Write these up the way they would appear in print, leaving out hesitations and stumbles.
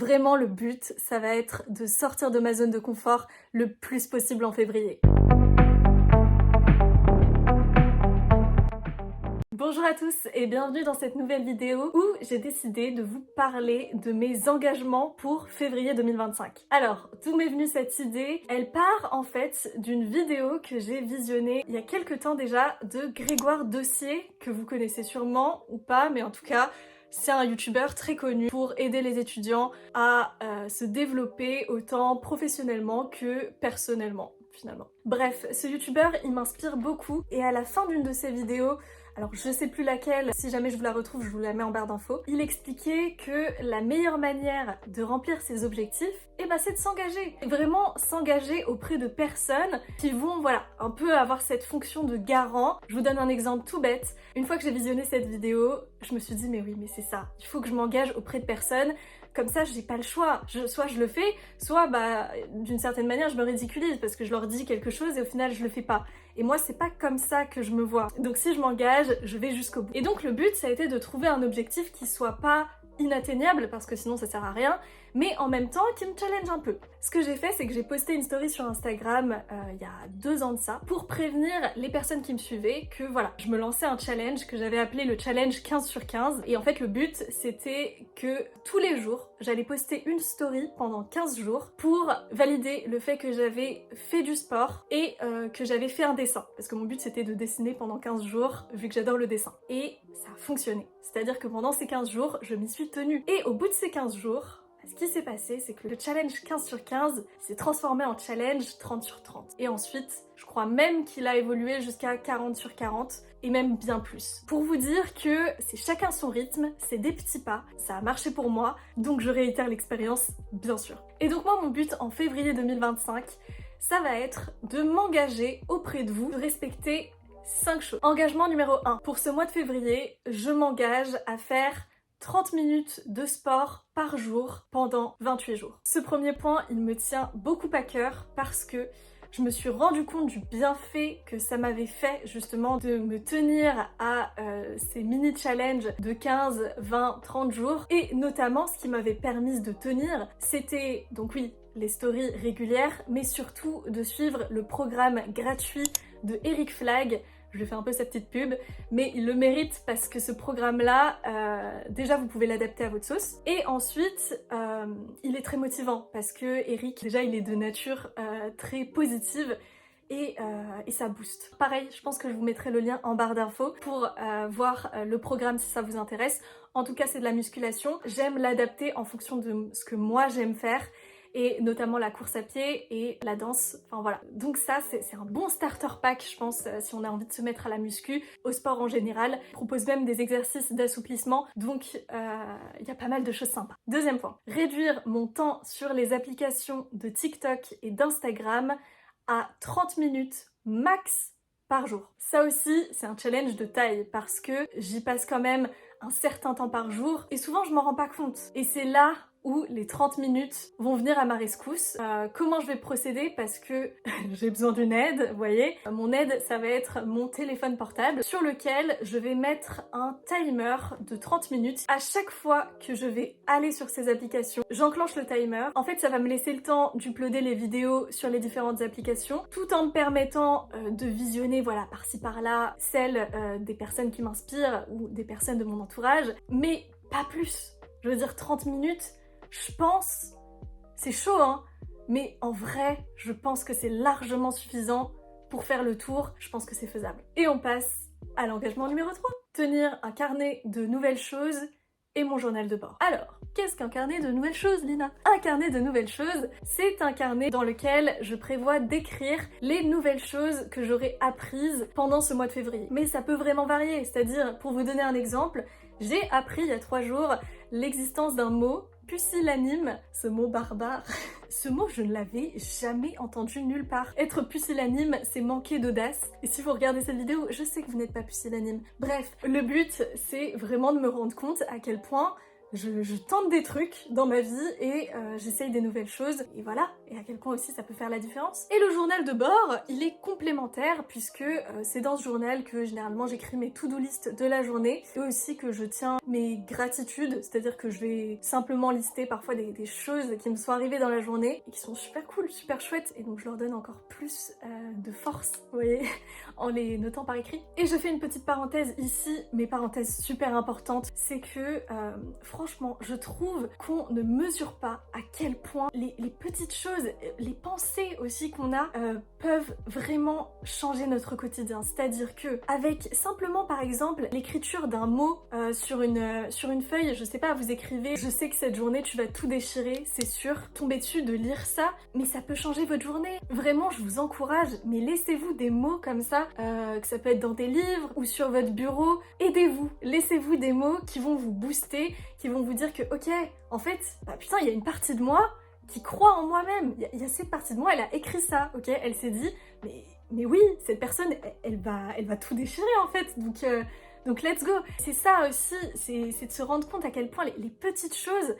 Vraiment, le but, ça va être de sortir de ma zone de confort le plus possible en février. Bonjour à tous et bienvenue dans cette nouvelle vidéo où j'ai décidé de vous parler de mes engagements pour février 2025. Alors, d'où m'est venue cette idée? Elle part en fait d'une vidéo que j'ai visionnée il y a quelques temps déjà de Grégoire Dossier, que vous connaissez sûrement ou pas, mais en tout cas, c'est un youtubeur très connu pour aider les étudiants à se développer autant professionnellement que personnellement, finalement. Bref, ce youtubeur, il m'inspire beaucoup et à la fin d'une de ses vidéos, alors je sais plus laquelle, si jamais je vous la retrouve, je vous la mets en barre d'infos. Il expliquait que la meilleure manière de remplir ses objectifs, c'est de s'engager. Vraiment s'engager auprès de personnes qui vont, voilà, un peu avoir cette fonction de garant. Je vous donne un exemple tout bête. Une fois que j'ai visionné cette vidéo, je me suis dit mais oui, mais c'est ça. Il faut que je m'engage auprès de personnes. Comme ça, j'ai pas le choix. Soit je le fais, soit d'une certaine manière, je me ridiculise parce que je leur dis quelque chose et au final, je le fais pas. Et moi, c'est pas comme ça que je me vois. Donc si je m'engage, je vais jusqu'au bout. Et donc le but, ça a été de trouver un objectif qui soit pas inatteignable, parce que sinon ça sert à rien, mais en même temps qui me challenge un peu. Ce que j'ai fait, c'est que j'ai posté une story sur Instagram il y a 2 ans de ça, pour prévenir les personnes qui me suivaient que voilà, je me lançais un challenge que j'avais appelé le challenge 15 sur 15, et en fait le but c'était que tous les jours, j'allais poster une story pendant 15 jours pour valider le fait que j'avais fait du sport et que j'avais fait un dessin, parce que mon but c'était de dessiner pendant 15 jours, vu que j'adore le dessin. Et ça a fonctionné. C'est-à-dire que pendant ces 15 jours, je m'y suis tenue. Et au bout de ces 15 jours, ce qui s'est passé, c'est que le challenge 15 sur 15 s'est transformé en challenge 30 sur 30. Et ensuite, je crois même qu'il a évolué jusqu'à 40 sur 40, et même bien plus. Pour vous dire que c'est chacun son rythme, c'est des petits pas, ça a marché pour moi, donc je réitère l'expérience, bien sûr. Et donc moi, mon but en février 2025, ça va être de m'engager auprès de vous, de respecter 5 choses. Engagement numéro 1. Pour ce mois de février, je m'engage à faire 30 minutes de sport par jour pendant 28 jours. Ce premier point, il me tient beaucoup à cœur parce que je me suis rendu compte du bienfait que ça m'avait fait justement de me tenir à ces mini-challenges de 15, 20, 30 jours. Et notamment, ce qui m'avait permis de tenir, c'était, donc oui, les stories régulières, mais surtout de suivre le programme gratuit de Eric Flag. Je lui fais un peu sa petite pub, mais il le mérite parce que ce programme-là, déjà vous pouvez l'adapter à votre sauce. Et ensuite, il est très motivant parce que Eric, déjà il est de nature très positive et ça booste. Pareil, je pense que je vous mettrai le lien en barre d'infos pour voir le programme si ça vous intéresse. En tout cas, c'est de la musculation. J'aime l'adapter en fonction de ce que moi j'aime faire, et notamment la course à pied et la danse, enfin voilà. Donc ça, c'est un bon starter pack, je pense, si on a envie de se mettre à la muscu, au sport en général. Je propose même des exercices d'assouplissement, donc il y a pas mal de choses sympas. Deuxième point, réduire mon temps sur les applications de TikTok et d'Instagram à 30 minutes max par jour. Ça aussi, c'est un challenge de taille parce que j'y passe quand même un certain temps par jour et souvent je m'en rends pas compte. Et c'est là où les 30 minutes vont venir à ma rescousse. Comment je vais procéder? Parce que j'ai besoin d'une aide, vous voyez. Mon aide, ça va être mon téléphone portable sur lequel je vais mettre un timer de 30 minutes. À chaque fois que je vais aller sur ces applications, j'enclenche le timer. En fait, ça va me laisser le temps d'uploader les vidéos sur les différentes applications, tout en me permettant de visionner, voilà, par-ci par-là, celles des personnes qui m'inspirent ou des personnes de mon entourage, mais pas plus. Je veux dire, 30 minutes, je pense, c'est chaud hein, mais en vrai, je pense que c'est largement suffisant pour faire le tour, je pense que c'est faisable. Et on passe à l'engagement numéro 3. Tenir un carnet de nouvelles choses et mon journal de bord. Alors, qu'est-ce qu'un carnet de nouvelles choses, Lina? Un carnet de nouvelles choses, c'est un carnet dans lequel je prévois d'écrire les nouvelles choses que j'aurai apprises pendant ce mois de février. Mais ça peut vraiment varier, c'est-à-dire, pour vous donner un exemple, j'ai appris il y a 3 jours l'existence d'un mot pusillanime, ce mot barbare. Ce mot, je ne l'avais jamais entendu nulle part. Être pusillanime, c'est manquer d'audace. Et si vous regardez cette vidéo, je sais que vous n'êtes pas pusillanime. Bref, le but, c'est vraiment de me rendre compte à quel point je tente des trucs dans ma vie et j'essaye des nouvelles choses et voilà, et à quel point aussi ça peut faire la différence. Et le journal de bord, il est complémentaire puisque c'est dans ce journal que généralement j'écris mes to-do list de la journée et aussi que je tiens mes gratitudes, c'est-à-dire que je vais simplement lister parfois des choses qui me sont arrivées dans la journée et qui sont super cool, super chouettes, et donc je leur donne encore plus de force, vous voyez, en les notant par écrit. Et je fais une petite parenthèse ici, mais parenthèse super importante, c'est que franchement, je trouve qu'on ne mesure pas à quel point les petites choses, les pensées aussi qu'on a peuvent vraiment changer notre quotidien. C'est-à-dire que avec simplement par exemple l'écriture d'un mot sur une feuille, je sais pas, vous écrivez, je sais que cette journée tu vas tout déchirer, c'est sûr, tombez dessus de lire ça, mais ça peut changer votre journée. Vraiment, je vous encourage, mais laissez-vous des mots comme ça, que ça peut être dans des livres ou sur votre bureau, aidez-vous, laissez-vous des mots qui vont vous booster, qui vont vous dire que ok, en fait, bah putain, il y a une partie de moi qui croit en moi-même, il y a cette partie de moi, elle a écrit ça, ok, elle s'est dit, mais oui, cette personne, elle va tout déchirer en fait, donc let's go. C'est ça aussi, c'est de se rendre compte à quel point les petites choses,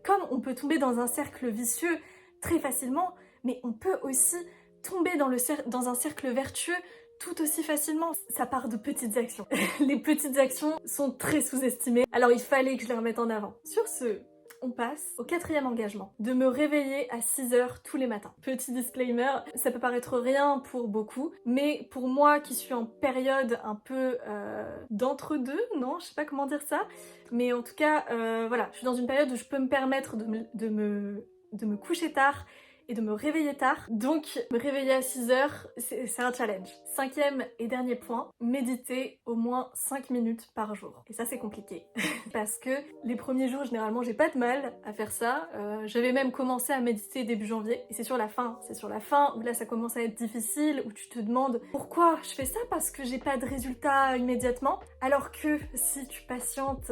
comme on peut tomber dans un cercle vicieux très facilement, mais on peut aussi tomber dans un cercle vertueux tout aussi facilement. Ça part de petites actions. Les petites actions sont très sous-estimées, alors il fallait que je les remette en avant. Sur ce, on passe au 4e engagement, de me réveiller à 6h tous les matins. Petit disclaimer, ça peut paraître rien pour beaucoup, mais pour moi qui suis en période un peu d'entre-deux, non, je sais pas comment dire ça, mais en tout cas, voilà, je suis dans une période où je peux me permettre de me coucher tard et de me réveiller tard. Donc, me réveiller à 6h, c'est un challenge. 5e et dernier point, méditer au moins 5 minutes par jour. Et ça, c'est compliqué. Parce que les premiers jours, généralement, j'ai pas de mal à faire ça. J'avais même commencé à méditer début janvier. Et c'est sur la fin. C'est sur la fin où là, ça commence à être difficile, où tu te demandes pourquoi je fais ça parce que j'ai pas de résultat immédiatement. Alors que si tu patientes,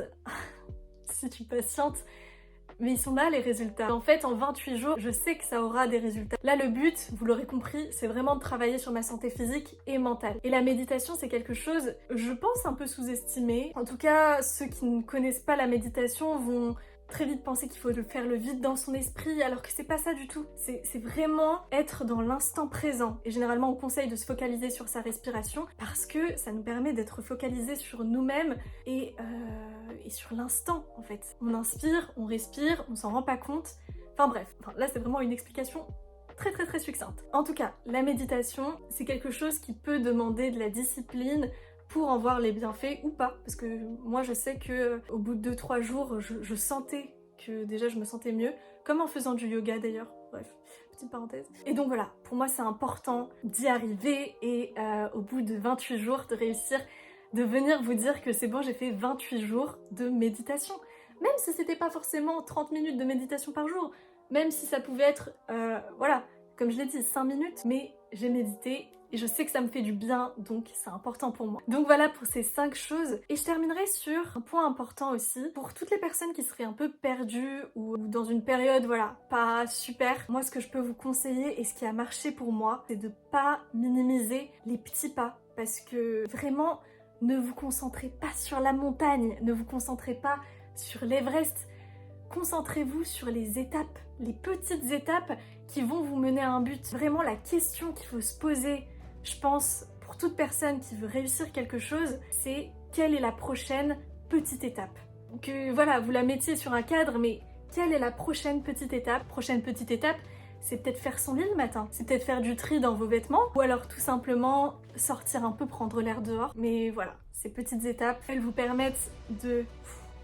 mais ils sont là les résultats. En fait, en 28 jours, je sais que ça aura des résultats. Là, le but, vous l'aurez compris, c'est vraiment de travailler sur ma santé physique et mentale. Et la méditation, c'est quelque chose, je pense, un peu sous-estimé. En tout cas, ceux qui ne connaissent pas la méditation vont très vite penser qu'il faut faire le vide dans son esprit, alors que c'est pas ça du tout. C'est vraiment être dans l'instant présent. Et généralement, on conseille de se focaliser sur sa respiration parce que ça nous permet d'être focalisés sur nous-mêmes et sur l'instant, en fait. On inspire, on respire, on s'en rend pas compte. Enfin bref, là, c'est vraiment une explication très très très succincte. En tout cas, la méditation, c'est quelque chose qui peut demander de la discipline pour en voir les bienfaits ou pas, parce que moi je sais que au bout de 2-3 jours je sentais que déjà je me sentais mieux, comme en faisant du yoga d'ailleurs, bref, petite parenthèse. Et donc voilà, pour moi c'est important d'y arriver et au bout de 28 jours de réussir, de venir vous dire que c'est bon, j'ai fait 28 jours de méditation, même si c'était pas forcément 30 minutes de méditation par jour, même si ça pouvait être, voilà, comme je l'ai dit, 5 minutes, mais j'ai médité et je sais que ça me fait du bien, donc c'est important pour moi. Donc voilà pour ces 5 choses. Et je terminerai sur un point important aussi, pour toutes les personnes qui seraient un peu perdues ou dans une période, voilà, pas super. Moi, ce que je peux vous conseiller et ce qui a marché pour moi, c'est de pas minimiser les petits pas. Parce que vraiment, ne vous concentrez pas sur la montagne, ne vous concentrez pas sur l'Everest. Concentrez-vous sur les étapes, les petites étapes qui vont vous mener à un but. Vraiment, la question qu'il faut se poser, je pense, pour toute personne qui veut réussir quelque chose, c'est quelle est la prochaine petite étape? Que voilà, vous la mettiez sur un cadre, mais quelle est la prochaine petite étape? Prochaine petite étape, c'est peut-être faire son lit le matin, c'est peut-être faire du tri dans vos vêtements, ou alors tout simplement sortir un peu, prendre l'air dehors. Mais voilà, ces petites étapes, elles vous permettent de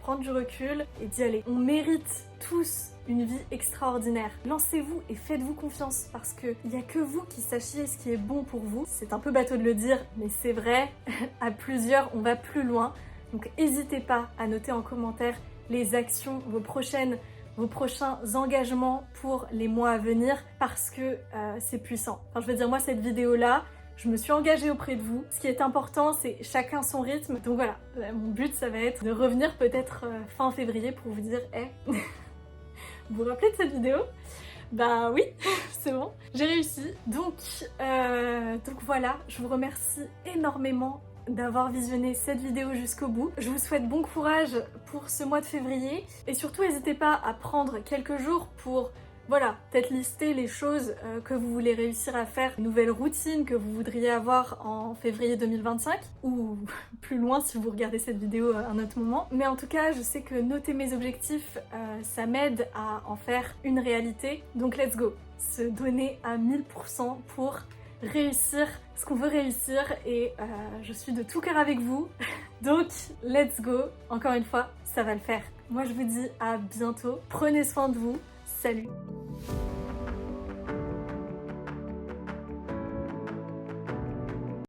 prendre du recul et d'y aller. On mérite tous une vie extraordinaire. Lancez-vous et faites-vous confiance parce qu'il n'y a que vous qui sachiez ce qui est bon pour vous. C'est un peu bateau de le dire, mais c'est vrai, à plusieurs, on va plus loin. Donc n'hésitez pas à noter en commentaire les actions, vos prochains engagements pour les mois à venir parce que c'est puissant. Enfin, je veux dire, moi, cette vidéo-là, je me suis engagée auprès de vous. Ce qui est important, c'est chacun son rythme. Donc voilà, mon but, ça va être de revenir peut-être fin février pour vous dire « Hey, vous vous rappelez de cette vidéo ?» Bah oui, c'est bon, j'ai réussi. Donc voilà, je vous remercie énormément d'avoir visionné cette vidéo jusqu'au bout. Je vous souhaite bon courage pour ce mois de février et surtout n'hésitez pas à prendre quelques jours pour voilà, peut-être lister les choses que vous voulez réussir à faire, une nouvelle routine que vous voudriez avoir en février 2025 ou plus loin si vous regardez cette vidéo à un autre moment. Mais en tout cas, je sais que noter mes objectifs, ça m'aide à en faire une réalité. Donc let's go! Se donner à 1000% pour réussir ce qu'on veut réussir et je suis de tout cœur avec vous. Donc let's go! Encore une fois, ça va le faire. Moi je vous dis à bientôt. Prenez soin de vous. Salut!